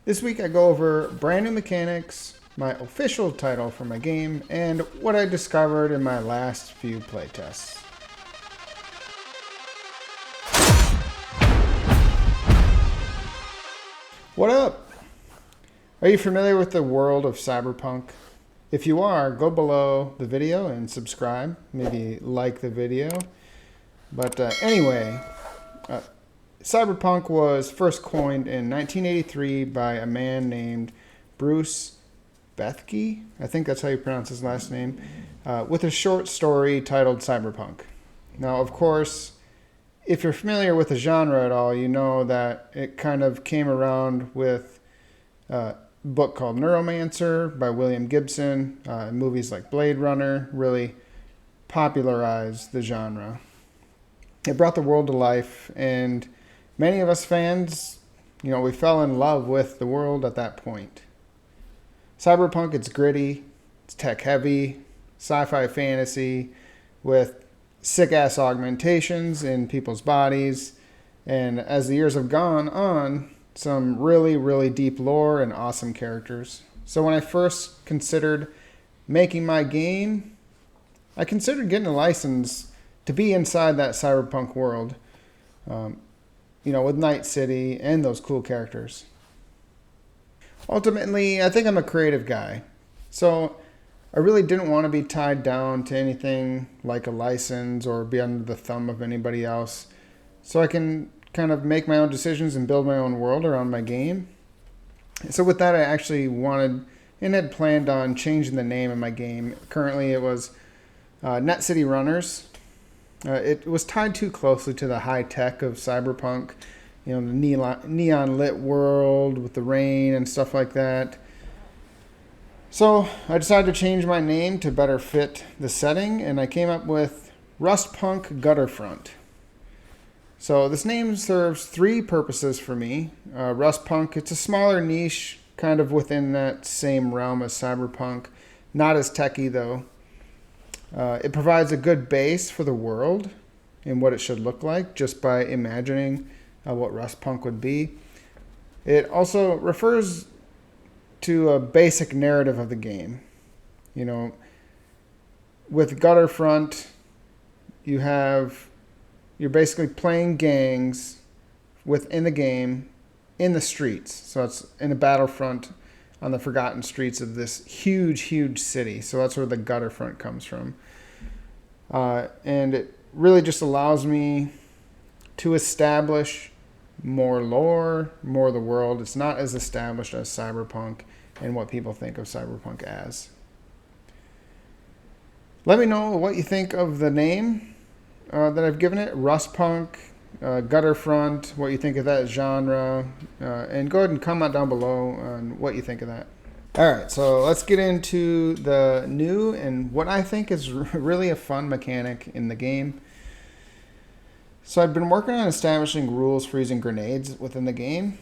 This week I go over brand new mechanics, my official title for my game, and what I discovered in my last few playtests. What up? Are you familiar with the world of cyberpunk? If you are, go below the video and subscribe. Maybe like the video. But anyway, cyberpunk was first coined in 1983 by a man named Bruce Bethke. I think that's how you pronounce his last name. With a short story titled Cyberpunk. Now, of course, if you're familiar with the genre at all, you know that it kind of came around with a book called Neuromancer by William Gibson. Movies like Blade Runner really popularized the genre. It brought the world to life, and many of us fans, we fell in love with the world at that point. Cyberpunk, it's gritty, it's tech heavy, sci-fi fantasy with sick-ass augmentations in people's bodies, and as the years have gone on, some really, really deep lore and awesome characters. So when I first considered making my game, I considered getting a license to be inside that cyberpunk world, with Night City and those cool characters. Ultimately, I think I'm a creative guy, so I really didn't want to be tied down to anything like a license or be under the thumb of anybody else, so I can kind of make my own decisions and build my own world around my game. So with that, I actually wanted and had planned on changing the name of my game. Currently, it was Net City Runners. It was tied too closely to the high tech of cyberpunk, the neon lit world with the rain and stuff like that. So I decided to change my name to better fit the setting, and I came up with Rustpunk Gutterfront. So this name serves three purposes for me. Rustpunk, it's a smaller niche, kind of within that same realm as cyberpunk. Not as techy though. It provides a good base for the world and what it should look like just by imagining what Rustpunk would be. It also refers to a basic narrative of the game. With Gutterfront, you're basically playing gangs within the game in the streets. So it's in a battlefront on the forgotten streets of this huge, huge city. So that's where the Gutterfront comes from. And it really just allows me to establish more lore, more of the world. It's not as established as cyberpunk and what people think of cyberpunk as. Let me know what you think of the name that I've given it, Rustpunk, Gutterfront, what you think of that genre, and go ahead and comment down below on what you think of that. Alright, so let's get into the new and what I think is really a fun mechanic in the game. So I've been working on establishing rules for using grenades within the game.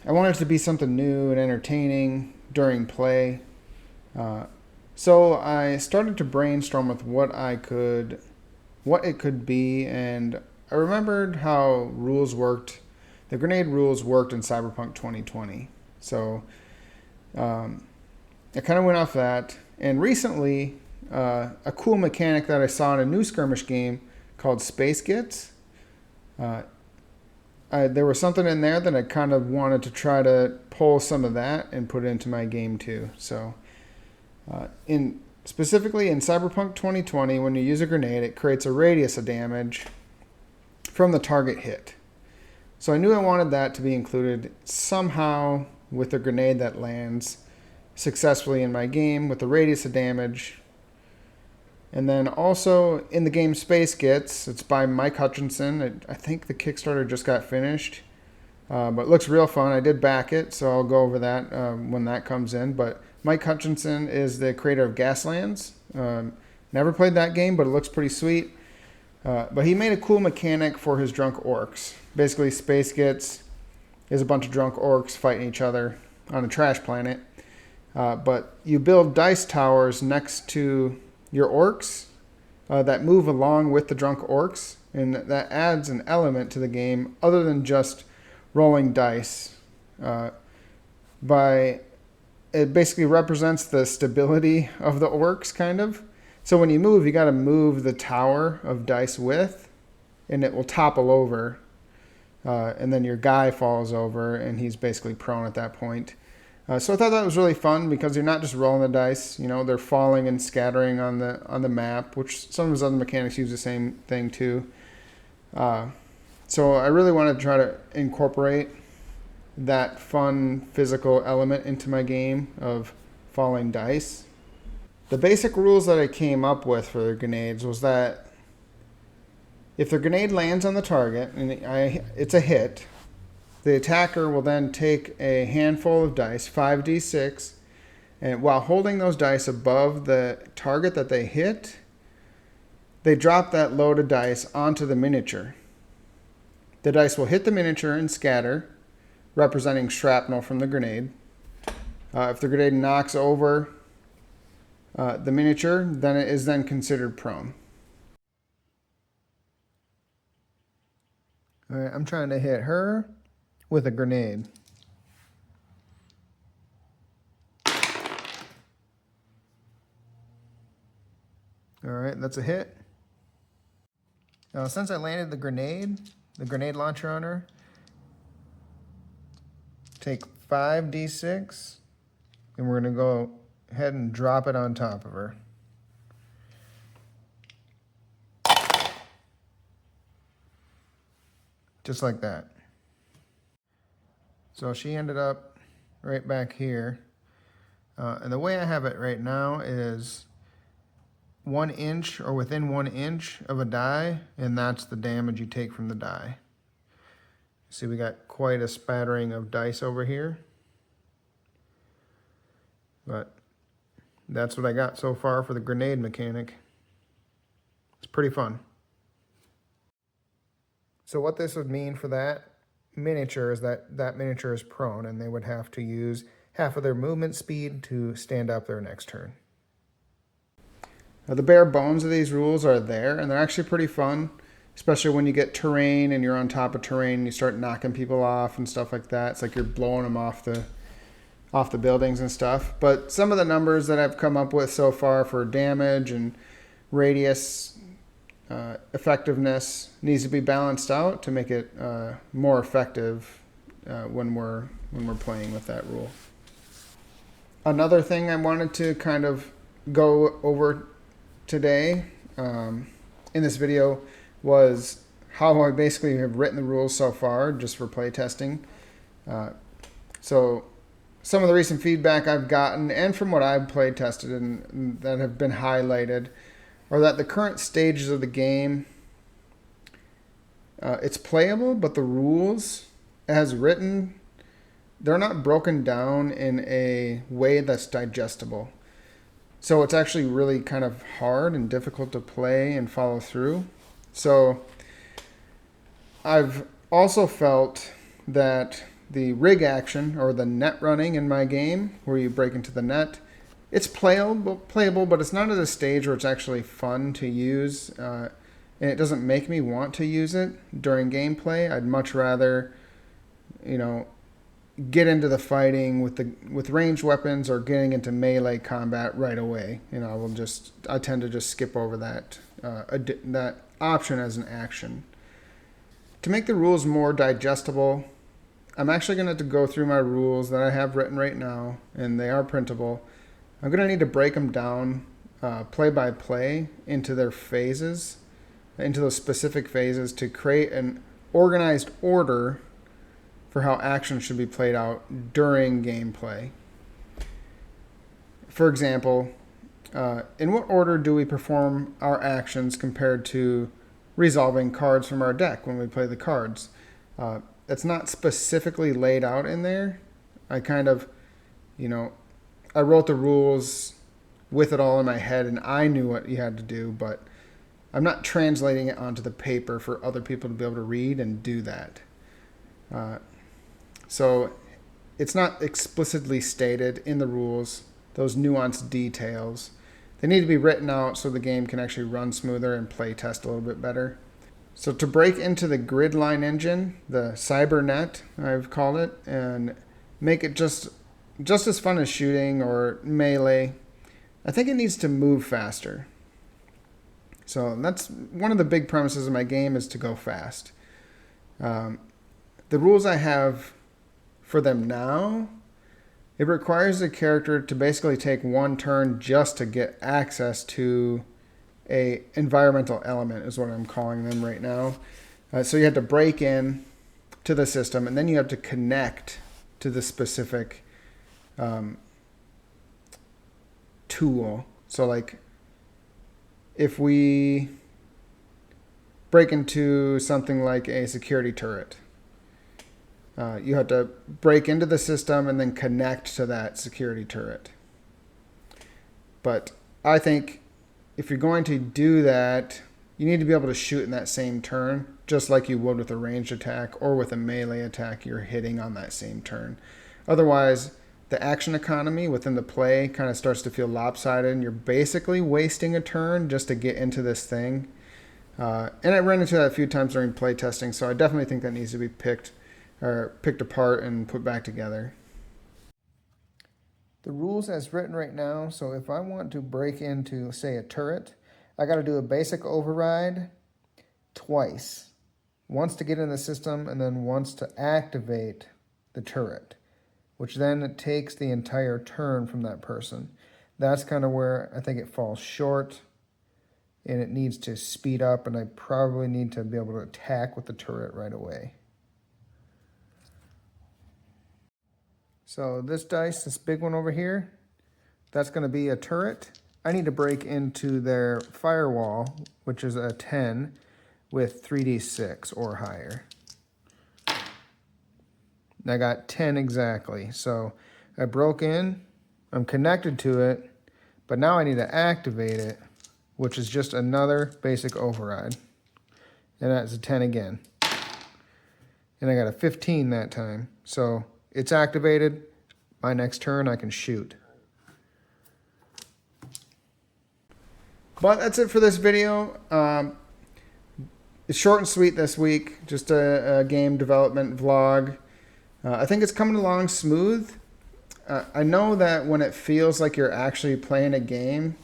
I wanted it to be something new and entertaining during play. So I started to brainstorm with what it could be, and I remembered how rules worked. The grenade rules worked in Cyberpunk 2020. So I kind of went off that. And recently, a cool mechanic that I saw in a new skirmish game called Space Gits. There was something in there that I kind of wanted to try to pull some of that and put it into my game too. So specifically in Cyberpunk 2020, when you use a grenade, it creates a radius of damage from the target hit. So I knew I wanted that to be included somehow with a grenade that lands successfully in my game with a radius of damage. And then also in the game Space Gits, it's by Mike Hutchinson. I think the Kickstarter just got finished, but it looks real fun. I did back it, so I'll go over that when that comes in. But Mike Hutchinson is the creator of Gaslands. Never played that game, but it looks pretty sweet. But he made a cool mechanic for his drunk orcs. Basically, Space Gits is a bunch of drunk orcs fighting each other on a trash planet. But you build dice towers next to your orcs that move along with the drunk orcs, and that adds an element to the game other than just rolling dice. it basically represents the stability of the orcs, kind of. So when you move, you got to move the tower of dice with, and it will topple over, and then your guy falls over, and he's basically prone at that point. So I thought that was really fun because you're not just rolling the dice. You know, they're falling and scattering on the map, which some of his other mechanics use the same thing too. So I really wanted to try to incorporate that fun physical element into my game of falling dice. The basic rules that I came up with for the grenades was that if the grenade lands on the target and it's a hit, the attacker will then take a handful of dice, 5d6, and while holding those dice above the target that they hit, they drop that load of dice onto the miniature. The dice will hit the miniature and scatter, representing shrapnel from the grenade. If the grenade knocks over the miniature, then it is then considered prone. All right, I'm trying to hit her with a grenade. All right, that's a hit. Now, since I landed the grenade launcher on her, take 5d6, and we're going to go ahead and drop it on top of her. Just like that. So she ended up right back here. And the way I have it right now is 1 inch or within 1 inch of a die, and that's the damage you take from the die. See, we got quite a spattering of dice over here. But that's what I got so far for the grenade mechanic. It's pretty fun. So what this would mean for that miniature is that miniature is prone, and they would have to use half of their movement speed to stand up their next turn. Now, the bare bones of these rules are there, and they're actually pretty fun, especially when you get terrain and you're on top of terrain and you start knocking people off and stuff like that. It's like you're blowing them off the buildings and stuff. But some of the numbers that I've come up with so far for damage and radius effectiveness needs to be balanced out to make it more effective when we're playing with that rule. Another thing I wanted to kind of go over today in this video was how I basically have written the rules so far just for play testing. So some of the recent feedback I've gotten and from what I've play tested and that have been highlighted are that the current stages of the game, it's playable, but the rules as written, they're not broken down in a way that's digestible. So it's actually really kind of hard and difficult to play and follow through. So I've also felt that the rig action or the net running in my game, where you break into the net, it's playable, but it's not at a stage where it's actually fun to use, and it doesn't make me want to use it during gameplay. I'd much rather, get into the fighting with ranged weapons or getting into melee combat right away. I tend to just skip over that option as an action. To make the rules more digestible, I'm actually going to have to go through my rules that I have written right now, and they are printable. I'm going to need to break them down play by play into their phases, into those specific phases to create an organized order for how action should be played out during gameplay. For example, in what order do we perform our actions compared to resolving cards from our deck when we play the cards? It's not specifically laid out in there. I kind of, I wrote the rules with it all in my head, and I knew what you had to do, but I'm not translating it onto the paper for other people to be able to read and do that. So it's not explicitly stated in the rules, those nuanced details. They need to be written out so the game can actually run smoother and play test a little bit better. So to break into the grid line engine, the cybernet, I've called it, and make it just just as fun as shooting or melee, I think it needs to move faster. So that's one of the big premises of my game, is to go fast. The rules I have for them now, it requires the character to basically take one turn just to get access to a environmental element, is what I'm calling them right now. So you have to break in to the system, and then you have to connect to the specific tool. So like if we break into something like a security turret, you have to break into the system and then connect to that security turret. But I think if you're going to do that, you need to be able to shoot in that same turn, just like you would with a ranged attack or with a melee attack you're hitting on that same turn. Otherwise, the action economy within the play kind of starts to feel lopsided, and you're basically wasting a turn just to get into this thing. And I ran into that a few times during play testing, so I definitely think that needs to be picked apart and put back together. The rules as written right now, so if I want to break into, say, a turret, I got to do a basic override twice. Once to get in the system, and then once to activate the turret, which then it takes the entire turn from that person. That's kind of where I think it falls short, and it needs to speed up, and I probably need to be able to attack with the turret right away. So this dice, this big one over here, that's going to be a turret. I need to break into their firewall, which is a 10 with 3d6 or higher. And I got 10 exactly. So I broke in, I'm connected to it, but now I need to activate it, which is just another basic override. And that's a 10 again. And I got a 15 that time. So it's activated. My next turn I can shoot. But that's it for this video. It's short and sweet this week. Just a game development vlog. I think it's coming along smooth. I know that when it feels like you're actually playing a game,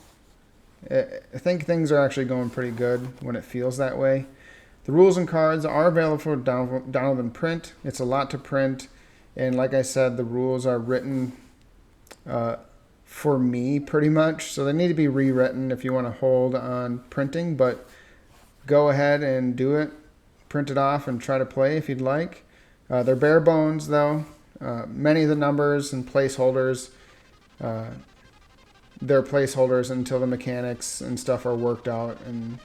I think things are actually going pretty good when it feels that way. The rules and cards are available for download and print. It's a lot to print. And like I said, the rules are written for me pretty much. So they need to be rewritten if you want to hold on printing. But go ahead and do it. Print it off and try to play if you'd like. They're bare bones though. Many of the numbers and placeholders, they're placeholders until the mechanics and stuff are worked out, and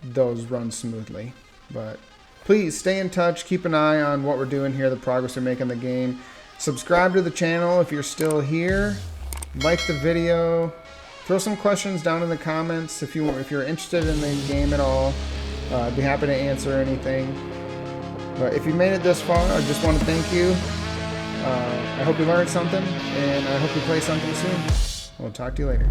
those run smoothly. But please stay in touch. Keep an eye on what we're doing here, the progress we make in the game. Subscribe to the channel if you're still here. Like the video. Throw some questions down in the comments if you're interested in the game at all. I'd be happy to answer anything. But if you made it this far, I just want to thank you. I hope you learned something, and I hope you play something soon. We'll talk to you later.